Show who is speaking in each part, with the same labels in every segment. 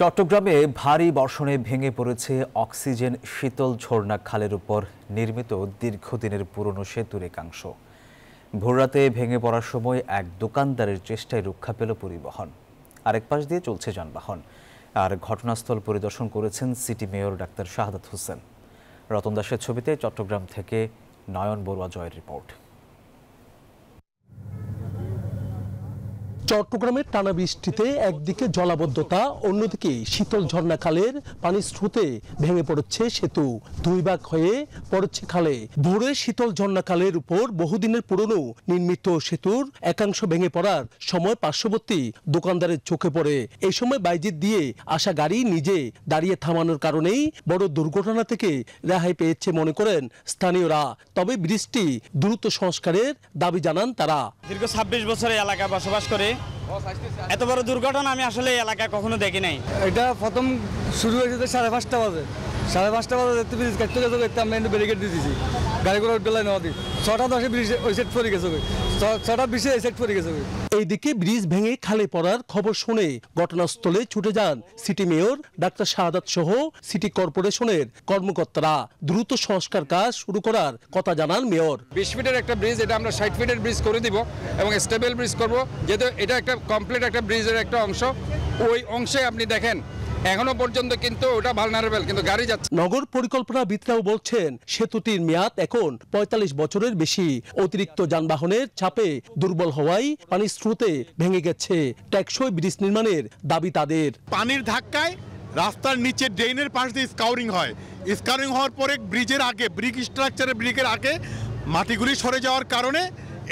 Speaker 1: চট্টগ্রামে ভারী বর্ষণে ভেঙে পড়েছে অক্সিজেন শীতল ঝর্ণা খালের উপর নির্মিত দীর্ঘদিনের পুরনো সেতুর একাংশ। ভোররাতে ভেঙে পড়ার সময় এক দোকানদারের চেষ্টায় রক্ষা পেল পরিবহন। আরেক পাশ দিয়ে চলছে যানবাহন। আর ঘটনাস্থল পরিদর্শন করেছেন city mayor doctor Shahadat Hossain. Ratan দাসের ছবিতে চট্টগ্রাম থেকে নয়ন বড়ুয়া জয়ের রিপোর্ট।
Speaker 2: চট্টগ্রামের টানা বৃষ্টিতে একদিকে জলাবদ্ধতা, অন্যদিকে শীতল ঝর্ণা খালের পানির স্রোতে ভেঙে পড়েছে সেতু, দুই ভাগ হয়ে পড়েছে খালে। ভোরে শীতল ঝর্ণা খালের উপর বহুদিনের পুরনো নির্মিত সেতুর একাংশ ভেঙে পড়ার সময় পার্শ্ববর্তী দোকানদারের চোখে পড়ে। এই সময় বাইজিৎ দিয়ে আসা গাড়ি নিজে দাঁড়িয়ে থামানোর কারণেই বড় দুর্ঘটনা থেকে রেহাই পেয়েছে মনে করেন স্থানীয়রা। তবে ব্রিজটি দ্রুত সংস্কারের দাবি জানান তারা।
Speaker 3: দীর্ঘ 26 বছরে এলাকায় বসবাস করে এত বড় দুর্ঘটনা আমি আসলে এলাকায় কখনো দেখি নাই।
Speaker 4: এটা প্রথম শুরু হয়েছে 5:30 বাজে। 5:30 বাজে দেখতে ব্রিজ কাটতে গেছে, আমরা কিন্তু ব্যারিকেড দিয়ে দিয়েছি, গাড়িগুলো উঠলে নেওয়া দিই। 6:10 ব্রিজ ওই সাইড পড়ে গেছে, 6:20 এই সাইড পড়ে গেছে।
Speaker 2: এইদিকে ব্রিজ ভেঙে খালে পড়ার খবর শুনে ঘটনাস্থলে ছুটে যান সিটি মেয়র ডাক্তার শাহাদাত সহ সিটি কর্পোরেশনের কর্মকর্তারা। দ্রুত সংস্কার কাজ শুরু করার কথা জানান মেয়র।
Speaker 5: 20 ফিটের একটা ব্রিজ, এটা আমরা 60 ফিটের ব্রিজ করে দিব এবং স্টেবল ব্রিজ করব, যেহেতু এটা একটা কমপ্লিট একটা ব্রিজের একটা অংশ। ওই অংশে আপনি দেখেন এখনো পর্যন্ত কিন্তু ওটা ভালনারেবল, কিন্তু গাড়ি যাচ্ছে।
Speaker 2: নগর পরিকল্পনাবিদরাও বলছেন সেতুটির মেয়াদ এখন 45 বছরের বেশি। অতিরিক্ত যানবাহনের চাপে দুর্বল হওয়ায় পানির স্রোতে ভেঙে গেছে। টেকসই ব্রিজ নির্মাণের দাবি তাদের।
Speaker 6: পানির ধাক্কায় রাস্তার নিচে ড্রেনের পাশ দিয়ে স্কাউরিং হয়। স্কাউরিং হওয়ার পরে ব্রিজের আগে, ব্রিক স্ট্রাকচারের ব্রিকের আগে মাটিগুলি সরে যাওয়ার কারণে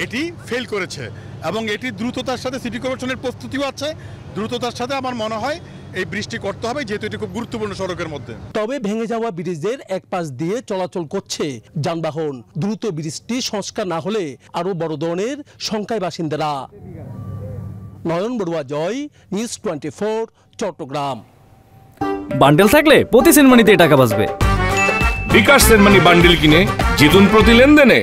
Speaker 6: এটি ফেল করেছে এবং এটি দ্রুততার সাথে সিটি কর্পোরেশনের প্রস্তুতিও আছে। দ্রুততার সাথে আমার মনে হয় এই বৃষ্টি করতে হবে, যেহেতু এটি খুব গুরুত্বপূর্ণ সড়কের মধ্যে।
Speaker 2: তবে ভেঙে যাওয়া ব্রিজের এক পাশ দিয়ে চলাচল করছে যানবাহন। দ্রুত ব্রিজটি সংস্কার না হলে আরো বড় ধরনের শঙ্কায় বাসিন্দারা। নয়ন বড়ুয়া জয়, নিউজ 24, চট্টগ্রাম।
Speaker 7: বান্ডেল থাকলে প্রতি সেনমানিতে টাকা বাঁচবে।
Speaker 8: বিকাশ সেনমানি বান্ডেল কিনে জিতুন প্রতি লেনদেনে।